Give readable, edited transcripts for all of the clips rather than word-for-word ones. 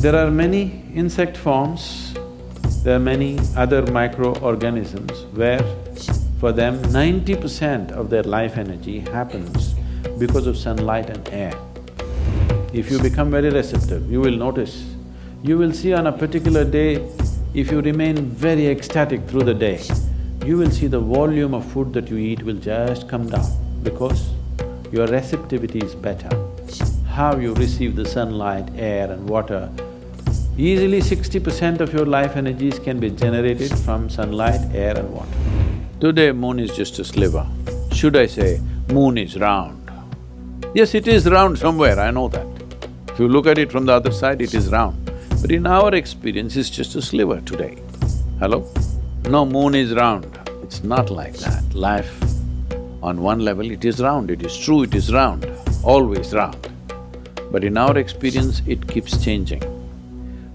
There are many insect forms, there are many other microorganisms where for them 90% of their life energy happens because of sunlight and air. If you become very receptive, you will notice, you will see on a particular day, if you remain very ecstatic through the day, you will see the volume of food that you eat will just come down because your receptivity is better. How you receive the sunlight, air and water, easily 60% of your life energies can be generated from sunlight, air and water. Today moon is just a sliver. Should I say, moon is round? Yes, it is round somewhere, I know that. If you look at it from the other side, it is round. But in our experience, it's just a sliver today. Hello? No, moon is round. It's not like that. Life, on one level, it is round, it is true, it is round, always round. But in our experience, it keeps changing.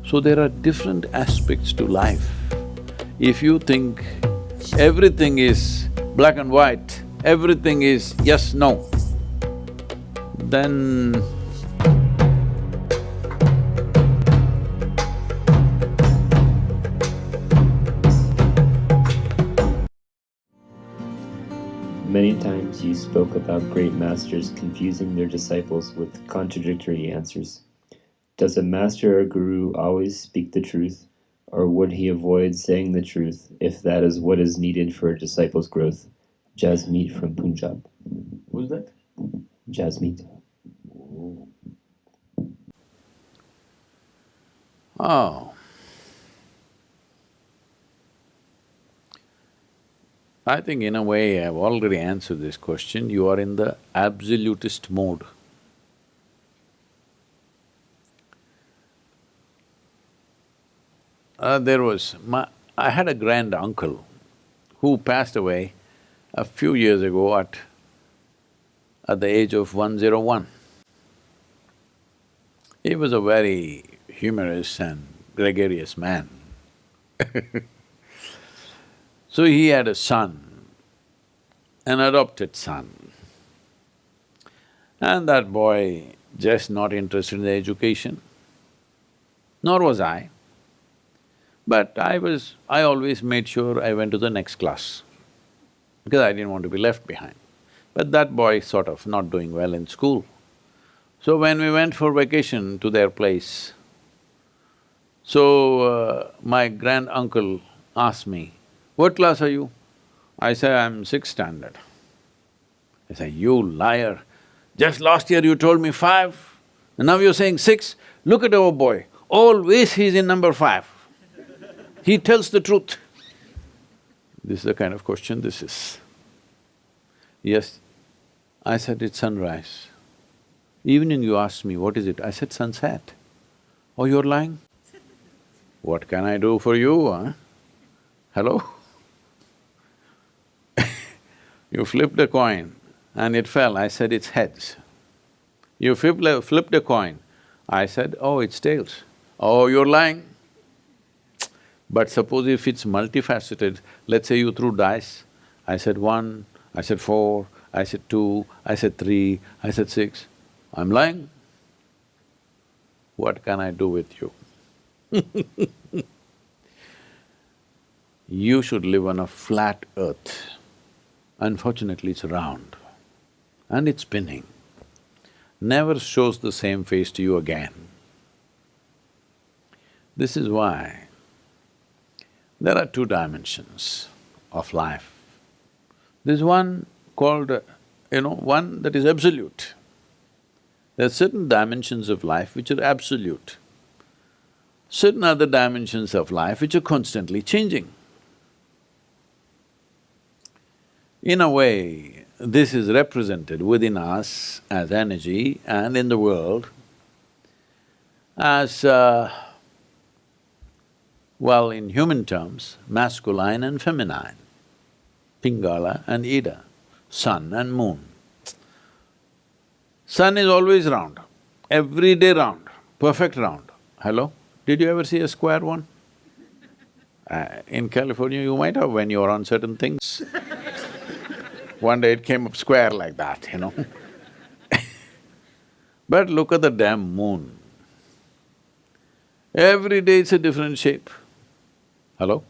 So there are different aspects to life. If you think everything is black and white, everything is yes, no, then Many times you spoke about great masters confusing their disciples with contradictory answers. Does a master or guru always speak the truth, or would he avoid saying the truth if that is what is needed for a disciple's growth? Jasmeet from Punjab. who's that? Jasmeet. Oh. I think in a way I've already answered this question. You are in the absolutist mode. I had a grand uncle who passed away a few years ago at the age of 101. He was a very humorous and gregarious man. So he had a son, an adopted son. And that boy just not interested in the education, nor was I. But I always made sure I went to the next class, because I didn't want to be left behind. But that boy sort of not doing well in school. So when we went for vacation to their place, my grand uncle asked me, "What class are you?" I say, "I'm sixth standard." I say, "You liar! Just last year you told me 5, and now you're saying 6? Look at our boy, always he's in number 5. He tells the truth." This is the kind of question this is. Yes, I said, "It's sunrise." Evening you asked me, "What is it?" I said, "Sunset." "Oh, you're lying?" "What can I do for you, huh? Hello?" You flipped a coin and it fell, I said, "It's heads." You flipped a coin, I said, "Oh, it's tails." "Oh, you're lying." But suppose if it's multifaceted, let's say you threw dice, I said 1, I said 4, I said 2, I said 3, I said 6, I'm lying? What can I do with you? You should live on a flat earth. Unfortunately, it's round and it's spinning. Never shows the same face to you again. This is why there are 2 dimensions of life. There's one called, one that is absolute. There are certain dimensions of life which are absolute. Certain other dimensions of life which are constantly changing. In a way, this is represented within us as energy and in the world as, well, in human terms, masculine and feminine, Pingala and Ida, sun and moon. Sun is always round, every day round, perfect round. Hello? Did you ever see a square one? In California, you might have when you're on certain things. One day it came up square like that, But look at the damn moon. Every day it's a different shape. Hello?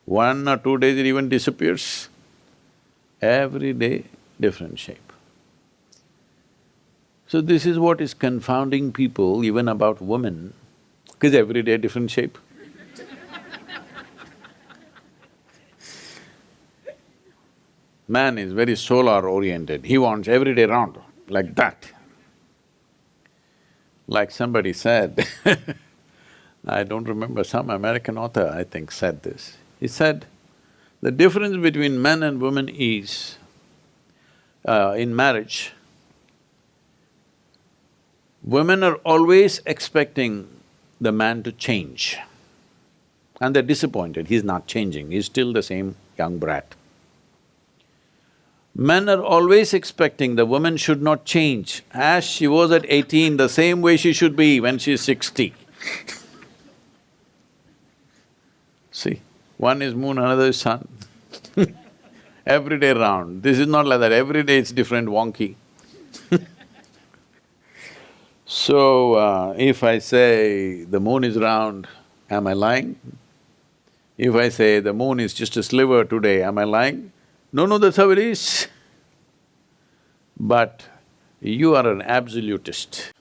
1 or 2 days it even disappears. Every day, different shape. So this is what is confounding people even about women, because every day different shape. Man is very solar-oriented, he wants every day round, like that. Like somebody said I don't remember, some American author, I think, said this. He said, the difference between men and women is, in marriage, women are always expecting the man to change. And they're disappointed, he's not changing, he's still the same young brat. Men are always expecting the woman should not change. As she was at 18, the same way she should be when she's 60. See, one is moon, another is sun. Every day round. This is not like that, every day it's different, wonky. So, if I say the moon is round, am I lying? If I say the moon is just a sliver today, am I lying? No, that's how it is. But you are an absolutist.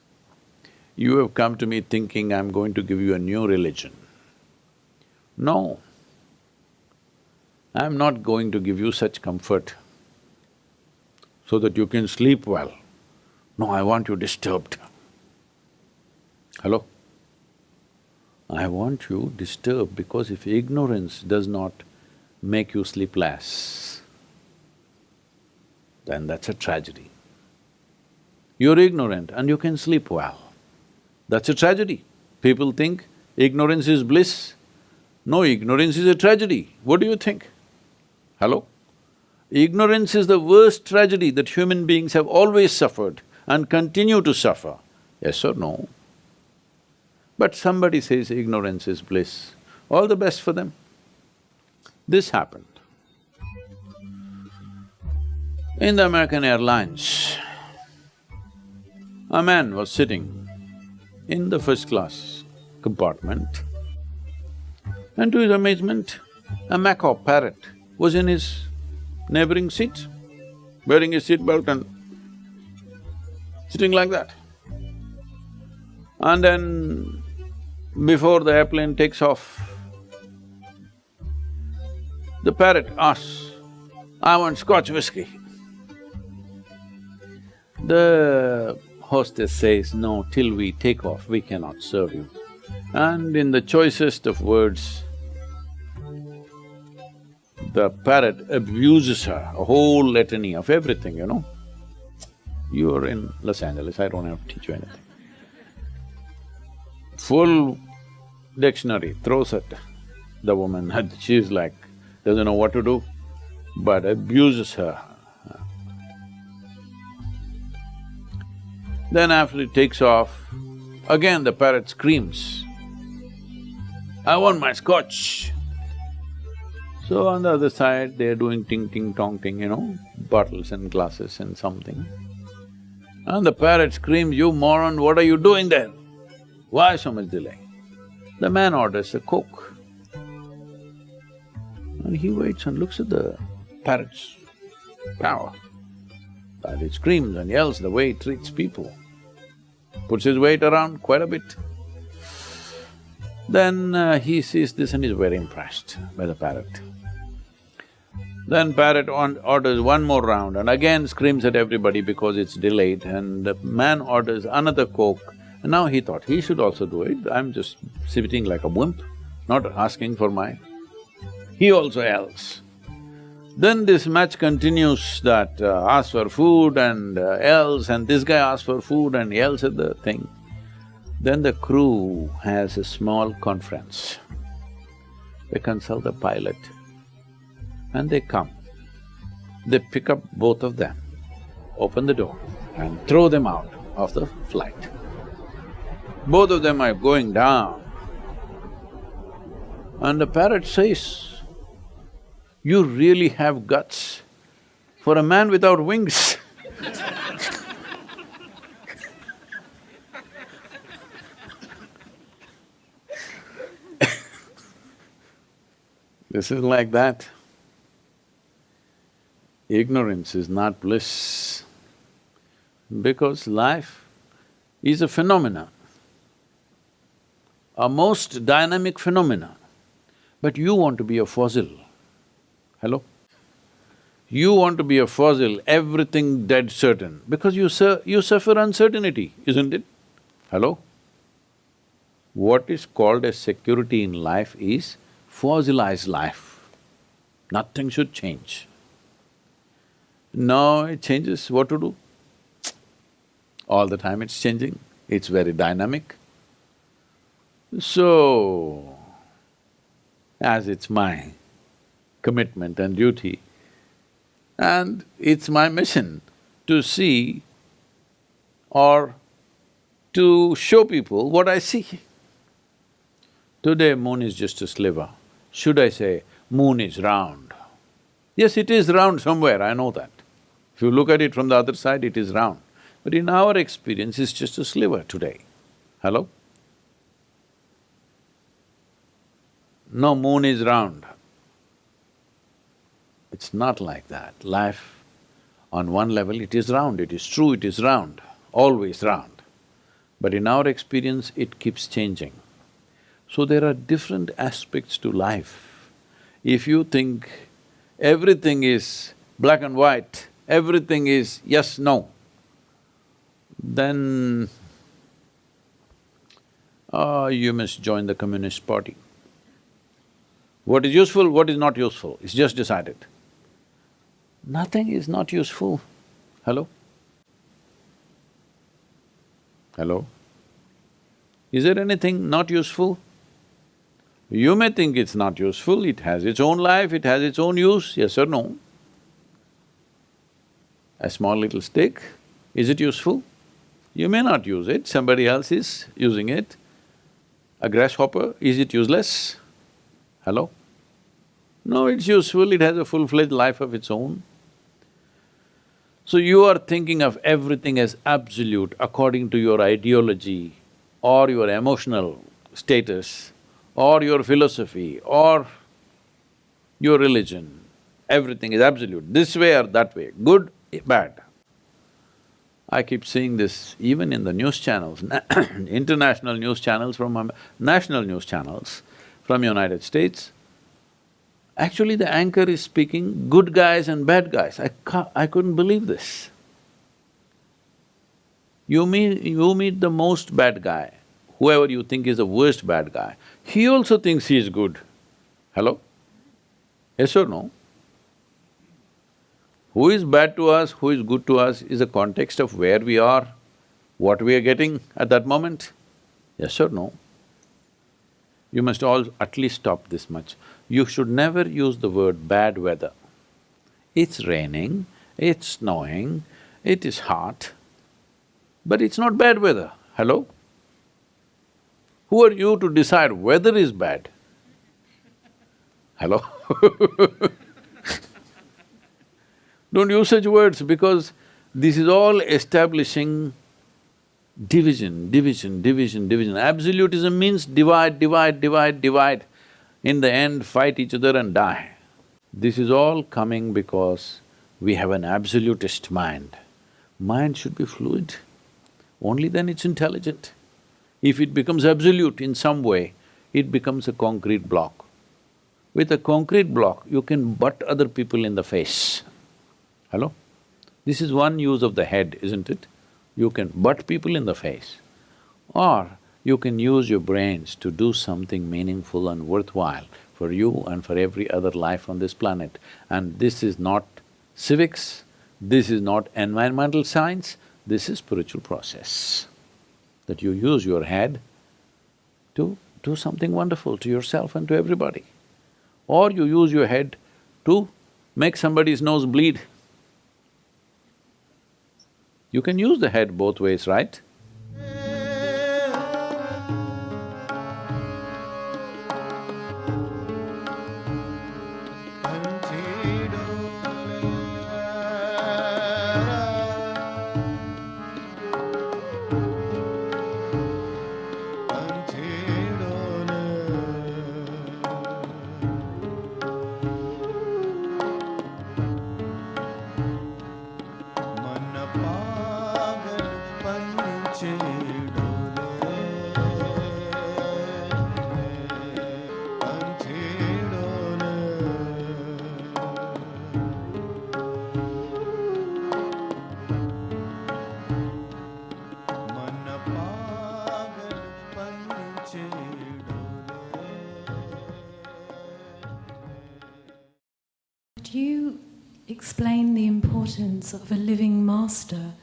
You have come to me thinking I'm going to give you a new religion. No, I'm not going to give you such comfort so that you can sleep well. No, I want you disturbed. Hello? I want you disturbed because if ignorance does not make you sleep less, then that's a tragedy. You're ignorant and you can sleep well. That's a tragedy. People think ignorance is bliss. No, ignorance is a tragedy. What do you think? Hello? Ignorance is the worst tragedy that human beings have always suffered and continue to suffer. Yes or no? But somebody says ignorance is bliss. All the best for them. This happened. In the American Airlines, a man was sitting in the first-class compartment, and to his amazement, a macaw parrot was in his neighboring seat, wearing his seatbelt and sitting like that. And then, before the airplane takes off, the parrot asks, "I want Scotch whiskey." The hostess says, "No, till we take off, we cannot serve you." And in the choicest of words, the parrot abuses her, a whole litany of everything, you know. You're in Los Angeles, I don't have to teach you anything. Full dictionary throws at the woman and she's like, doesn't know what to do, but abuses her. Then after it takes off, again the parrot screams, "I want my scotch." So on the other side, they're doing ting-ting-tong-ting, you know, bottles and glasses and something. And the parrot screams, "You moron, what are you doing there? Why so much delay?" The man orders a Coke. And he waits and looks at the parrot's power. But it screams and yells the way it treats people. Puts his weight around quite a bit. Then he sees this and is very impressed by the parrot. Then parrot orders one more round and again screams at everybody because it's delayed, and the man orders another Coke. And now he thought he should also do it, I'm just sitting like a wimp, not asking for mine. He also yells. Then this match continues that asks for food and yells, and this guy asks for food and yells at the thing. Then the crew has a small conference. They consult the pilot and they come. They pick up both of them, open the door and throw them out of the flight. Both of them are going down. And the parrot says, "You really have guts for a man without wings." This is like that. Ignorance is not bliss, because life is a phenomena, a most dynamic phenomena. But you want to be a fossil. Hello? You want to be a fossil, everything dead certain, because you suffer uncertainty, isn't it? Hello? What is called as security in life is fossilized life. Nothing should change. No, it changes, what to do? All the time it's changing, it's very dynamic. So, as it's my commitment and duty, and it's my mission to see or to show people what I see. Today moon is just a sliver. Should I say, moon is round? Yes, it is round somewhere, I know that. If you look at it from the other side, it is round. But in our experience, it's just a sliver today. Hello? No, moon is round. It's not like that. Life, on one level, it is round, it is true, it is round, always round. But in our experience, it keeps changing. So there are different aspects to life. If you think everything is black and white, everything is yes, no, then you must join the Communist Party. What is useful, what is not useful, it's just decided. Nothing is not useful. Hello? Hello? Is there anything not useful? You may think it's not useful, it has its own life, it has its own use, yes or no? A small little stick, is it useful? You may not use it, somebody else is using it. A grasshopper, is it useless? Hello? No, it's useful, it has a full-fledged life of its own. So you are thinking of everything as absolute according to your ideology or your emotional status or your philosophy or your religion. Everything is absolute, this way or that way, good, bad. I keep seeing this even in the news channels, international news channels national news channels from United States. Actually, the anchor is speaking good guys and bad guys. I couldn't believe this. You meet the most bad guy, whoever you think is the worst bad guy, he also thinks he is good. Hello? Yes or no? Who is bad to us, who is good to us is a context of where we are, what we are getting at that moment. Yes or no? You must all at least stop this much. You should never use the word bad weather. It's raining, it's snowing, it is hot, but it's not bad weather. Hello? Who are you to decide weather is bad? Hello? Don't use such words because this is all establishing division, division, division, division. Absolutism means divide, divide, divide, divide. In the end, fight each other and die. This is all coming because we have an absolutist mind. Mind should be fluid, only then it's intelligent. If it becomes absolute in some way, it becomes a concrete block. With a concrete block, you can butt other people in the face. Hello? This is one use of the head, isn't it? You can butt people in the face. Or you can use your brains to do something meaningful and worthwhile for you and for every other life on this planet. And this is not civics, this is not environmental science, this is spiritual process. That you use your head to do something wonderful to yourself and to everybody. Or you use your head to make somebody's nose bleed. You can use the head both ways, right? you explain the importance of a living master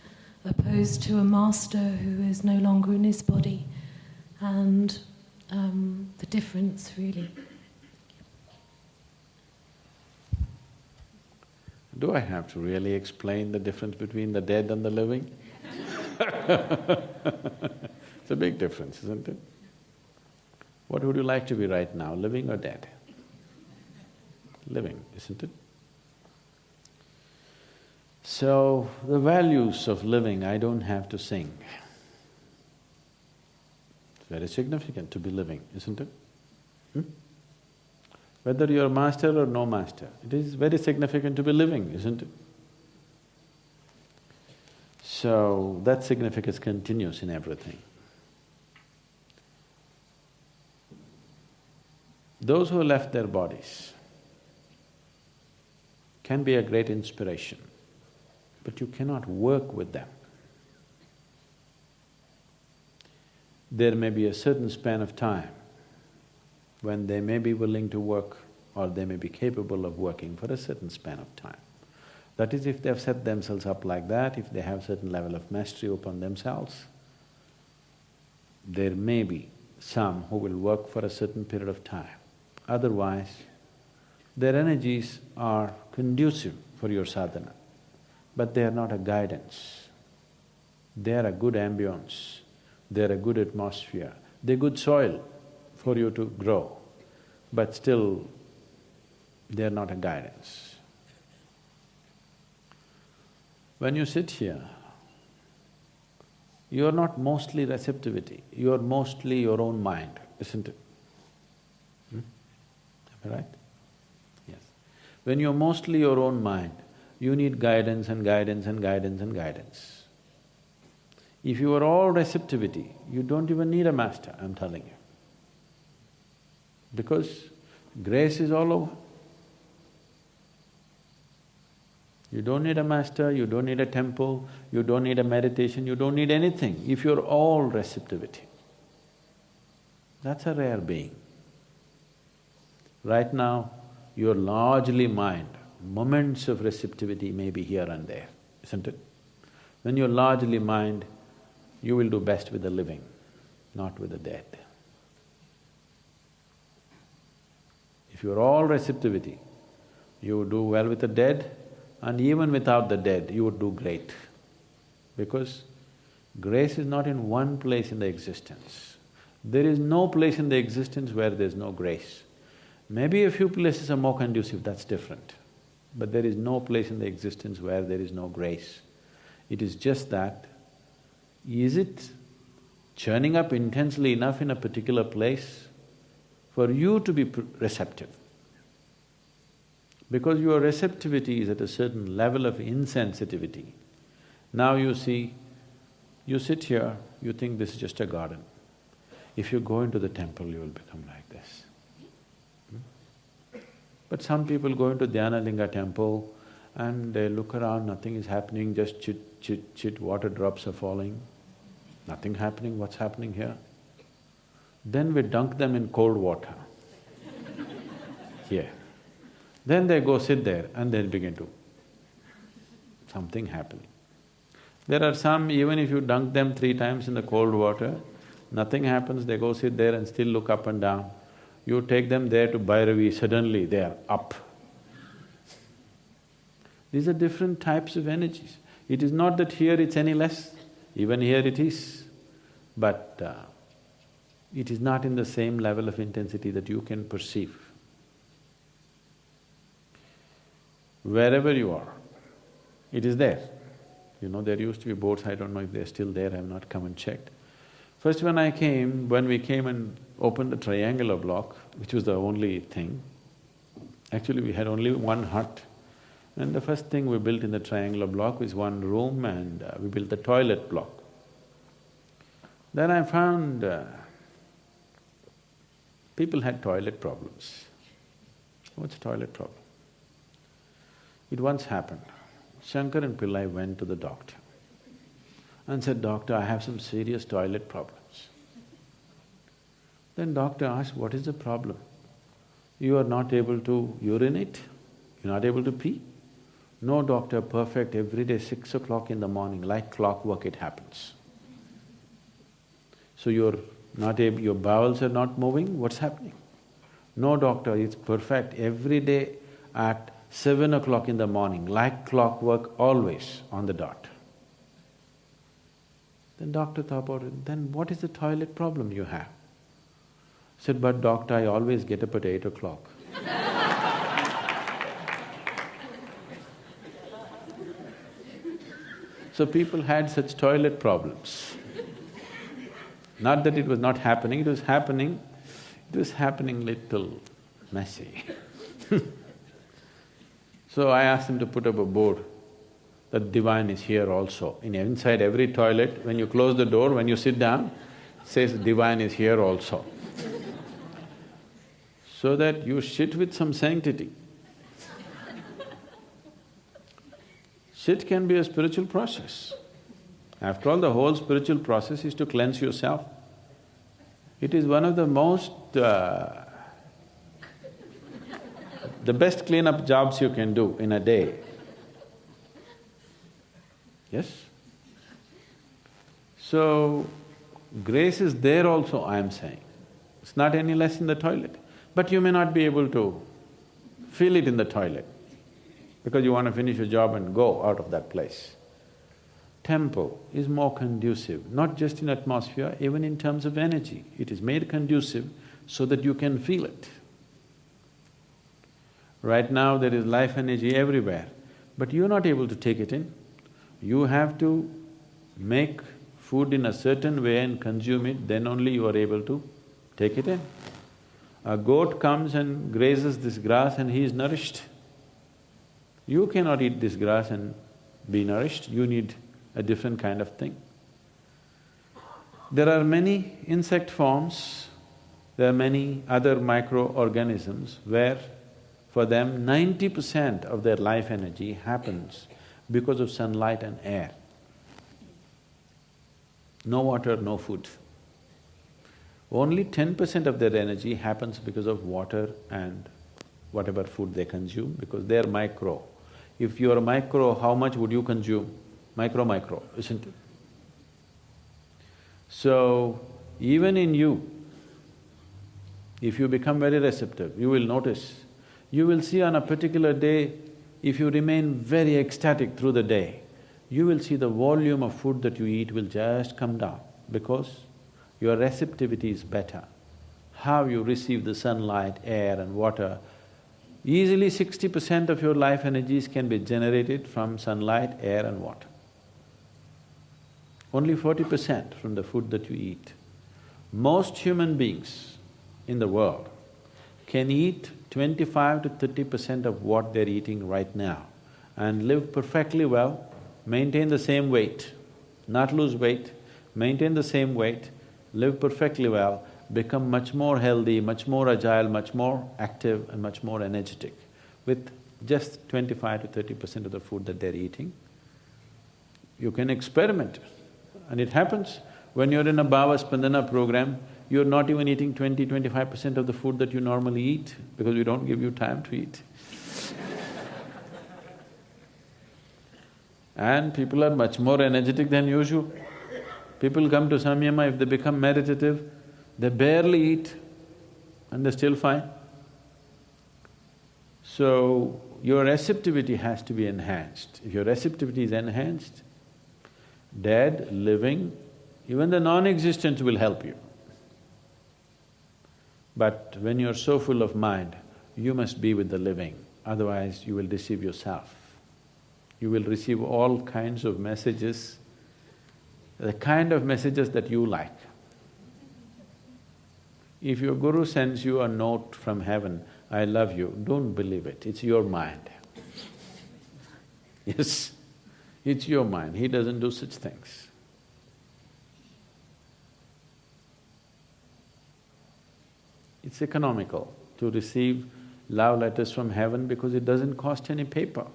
opposed to a master who is no longer in his body, and the difference, really? Do I have to really explain the difference between the dead and the living? It's a big difference, isn't it? What would you like to be right now, living or dead? Living, isn't it? So, the values of living I don't have to sing. It's very significant to be living, isn't it? Whether you're a master or no master, it is very significant to be living, isn't it? So, that significance continues in everything. Those who left their bodies can be a great inspiration, but you cannot work with them. There may be a certain span of time when they may be willing to work or they may be capable of working for a certain span of time. That is, if they've set themselves up like that, if they have certain level of mastery upon themselves, there may be some who will work for a certain period of time. Otherwise, their energies are conducive for your sadhana, but they are not a guidance. They are a good ambience, they are a good atmosphere, they're good soil for you to grow, but still they are not a guidance. When you sit here, you are not mostly receptivity, you are mostly your own mind, isn't it? Am I right? Yes. When you're mostly your own mind, you need guidance and guidance and guidance and guidance. If you are all receptivity, you don't even need a master, I'm telling you. Because grace is all over. You don't need a master, you don't need a temple, you don't need a meditation, you don't need anything if you're all receptivity. That's a rare being. Right now, you're largely mind, moments of receptivity may be here and there, isn't it? When you're largely mind, you will do best with the living, not with the dead. If you're all receptivity, you would do well with the dead, and even without the dead, you would do great. Because grace is not in one place in the existence. There is no place in the existence where there's no grace. Maybe a few places are more conducive, that's different. But there is no place in the existence where there is no grace. It is just that, is it churning up intensely enough in a particular place for you to be receptive? Because your receptivity is at a certain level of insensitivity. Now you see, you sit here, you think this is just a garden. If you go into the temple, you will become like this. But some people go into Dhyanalinga temple and they look around, nothing is happening, just chit, chit, chit, water drops are falling. Nothing happening, what's happening here? Then we dunk them in cold water here. Then they go sit there and they begin to… something happening. There are some, even if you dunk them 3 times in the cold water, nothing happens, they go sit there and still look up and down. You take them there to Bhairavi, suddenly they are up. These are different types of energies. It is not that here it's any less, even here it is, but it is not in the same level of intensity that you can perceive. Wherever you are, it is there. You know, there used to be boats, I don't know if they're still there, I have not come and checked. First when we came and opened the triangular block, which was the only thing, actually we had only one hut, and the first thing we built in the triangular block was one room and we built the toilet block. Then I found people had toilet problems. What's a toilet problem? It once happened, Shankar and Pillai went to the doctor and said, "Doctor, I have some serious toilet problems." Then doctor asked, "What is the problem? You are not able to urinate? You're not able to pee? No doctor perfect, every day 6 o'clock in the morning, like clockwork it happens. So you're not able… your bowels are not moving, what's happening? No doctor, it's perfect, every day at 7 o'clock in the morning, like clockwork, always on the dot. Then doctor thought about it, then what is the toilet problem you have? Said, but doctor, I always get up at 8 o'clock. So people had such toilet problems. Not that it was not happening, it was happening little messy. So I asked him to put up a board that divine is here also. Inside every toilet, when you close the door, when you sit down, it says divine is here also. So that you shit with some sanctity. Shit can be a spiritual process. After all, the whole spiritual process is to cleanse yourself. It is one of the most… the best cleanup jobs you can do in a day. Yes? So, grace is there also, I am saying. It's not any less in the toilet. But you may not be able to feel it in the toilet because you want to finish your job and go out of that place. Temple is more conducive, not just in atmosphere, even in terms of energy. It is made conducive so that you can feel it. Right now there is life energy everywhere, but you're not able to take it in. You have to make food in a certain way and consume it, then only you are able to take it in. A goat comes and grazes this grass and he is nourished. You cannot eat this grass and be nourished, you need a different kind of thing. There are many insect forms, there are many other microorganisms where for them 90% of their life energy happens because of sunlight and air. No water, no food. Only 10% of their energy happens because of water and whatever food they consume, because they're micro. If you're a micro, how much would you consume? Micro, isn't it? So, even in you, if you become very receptive, you will notice, you will see on a particular day, if you remain very ecstatic through the day, you will see the volume of food that you eat will just come down because your receptivity is better. How you receive the sunlight, air and water, easily 60% of your life energies can be generated from sunlight, air and water. Only 40% from the food that you eat. Most human beings in the world can eat 25 to 30% of what they're eating right now and live perfectly well, maintain the same weight, not lose weight, maintain the same weight, live perfectly well, become much more healthy, much more agile, much more active and much more energetic with just 25 to 30% of the food that they're eating. You can experiment and it happens. When you're in a Bhava Spandana program, you're not even eating 20–25% of the food that you normally eat because we don't give you time to eat. And people are much more energetic than usual. People come to samyama, if they become meditative, they barely eat and they're still fine. So, your receptivity has to be enhanced. If your receptivity is enhanced, dead, living, even the non-existent will help you. But when you're so full of mind, you must be with the living, otherwise you will deceive yourself. You will receive all kinds of messages, the kind of messages that you like. If your guru sends you a note from heaven, I love you, don't believe it, it's your mind. Yes, it's your mind, he doesn't do such things. It's economical to receive love letters from heaven because it doesn't cost any paper.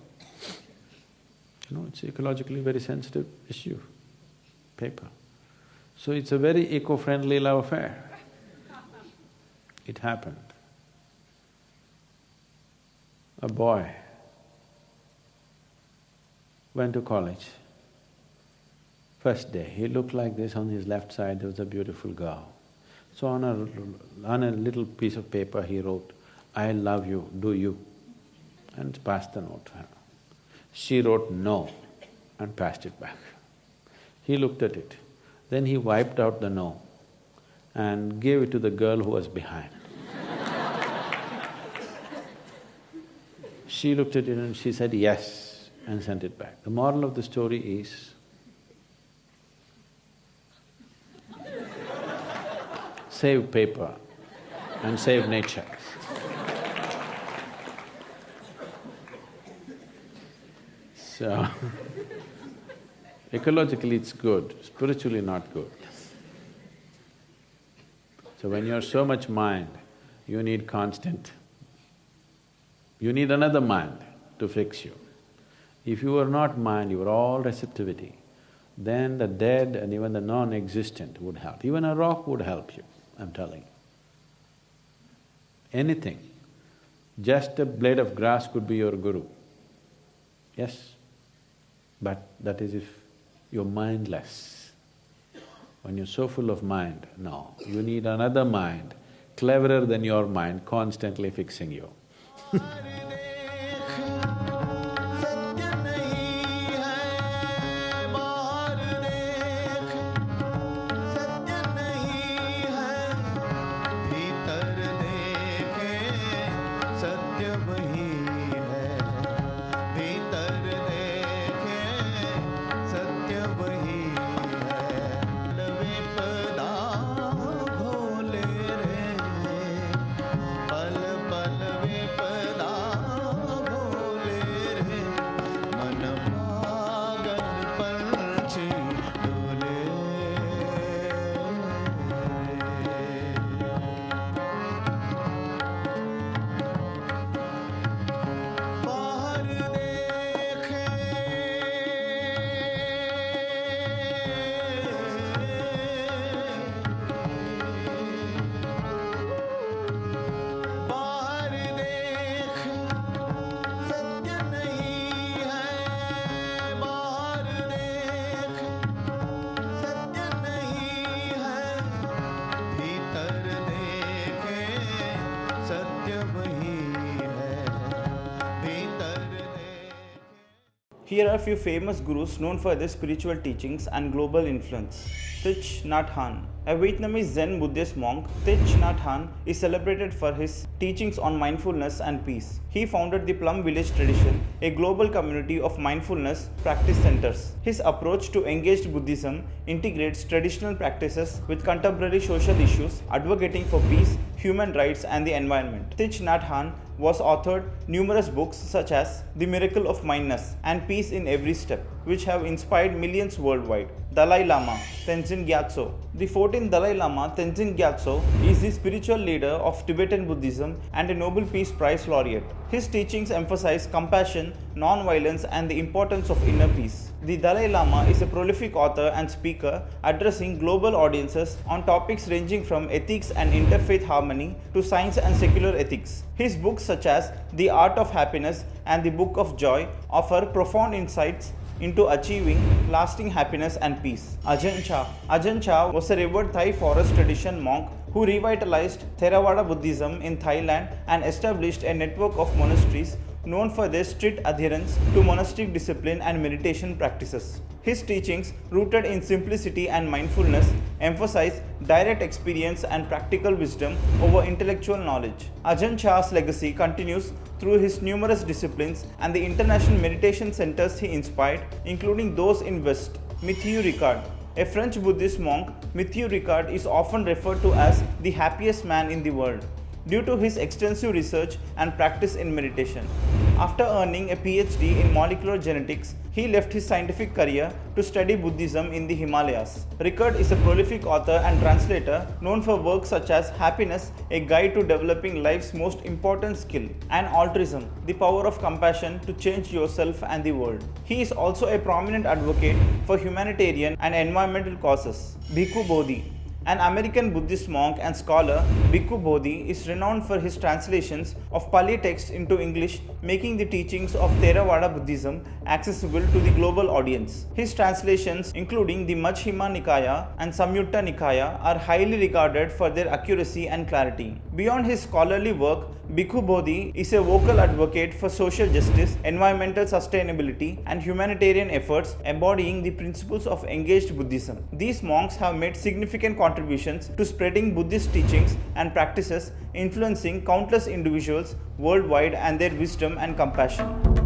You know, it's ecologically very sensitive issue, paper. So it's a very eco-friendly love affair. It happened. A boy went to college. First day, he looked like this, on his left side there was a beautiful girl. So on a little piece of paper he wrote, "I love you, do you?" and passed the note to her. She wrote no and passed it back. He looked at it, then he wiped out the no and gave it to the girl who was behind. She looked at it and she said yes and sent it back. The moral of the story is, save paper and save nature. So, ecologically it's good, spiritually not good. So when you're so much mind, you need you need another mind to fix you. If you are not mind, you are all receptivity, then the dead and even the non-existent would help. Even a rock would help you, I'm telling you. Anything. Just a blade of grass could be your guru. Yes, but that is if you're mindless. When you're so full of mind, no, you need another mind, cleverer than your mind, constantly fixing you. Here are a few famous gurus known for their spiritual teachings and global influence. Thich Nhat Hanh. A Vietnamese Zen Buddhist monk, Thich Nhat Hanh is celebrated for his teachings on mindfulness and peace. He founded the Plum Village Tradition, a global community of mindfulness practice centers. His approach to engaged Buddhism integrates traditional practices with contemporary social issues, advocating for peace, human rights, and the environment. Thich Nhat Hanh was authored numerous books such as The Miracle of Mindness and Peace in Every Step, which have inspired millions worldwide. Dalai Lama, Tenzin Gyatso. The 14th Dalai Lama, Tenzin Gyatso, is the spiritual leader of Tibetan Buddhism and a Nobel Peace Prize laureate. His teachings emphasize compassion, non-violence, and the importance of inner peace. The Dalai Lama is a prolific author and speaker addressing global audiences on topics ranging from ethics and interfaith harmony to science and secular ethics. His books such as The Art of Happiness and The Book of Joy offer profound insights into achieving lasting happiness and peace. Ajahn Chah. Ajahn Chah was a revered Thai forest tradition monk who revitalized Theravada Buddhism in Thailand and established a network of monasteries known for their strict adherence to monastic discipline and meditation practices. His teachings, rooted in simplicity and mindfulness, emphasize direct experience and practical wisdom over intellectual knowledge. Ajahn Chah's legacy continues through his numerous disciplines and the international meditation centers he inspired, including those in West. Mathieu Ricard. A French Buddhist monk, Mathieu Ricard is often referred to as the happiest man in the world due to his extensive research and practice in meditation. After earning a PhD in molecular genetics, he left his scientific career to study Buddhism in the Himalayas. Ricard is a prolific author and translator known for works such as Happiness, a guide to developing life's most important skill, and Altruism, the power of compassion to change yourself and the world. He is also a prominent advocate for humanitarian and environmental causes. Bhikkhu Bodhi. An American Buddhist monk and scholar, Bhikkhu Bodhi is renowned for his translations of Pali texts into English, making the teachings of Theravada Buddhism accessible to the global audience. His translations, including the Majjhima Nikaya and Samyutta Nikaya, are highly regarded for their accuracy and clarity. Beyond his scholarly work, Bhikkhu Bodhi is a vocal advocate for social justice, environmental sustainability, and humanitarian efforts embodying the principles of engaged Buddhism. These monks have made significant contributions to spreading Buddhist teachings and practices, influencing countless individuals worldwide and their wisdom and compassion.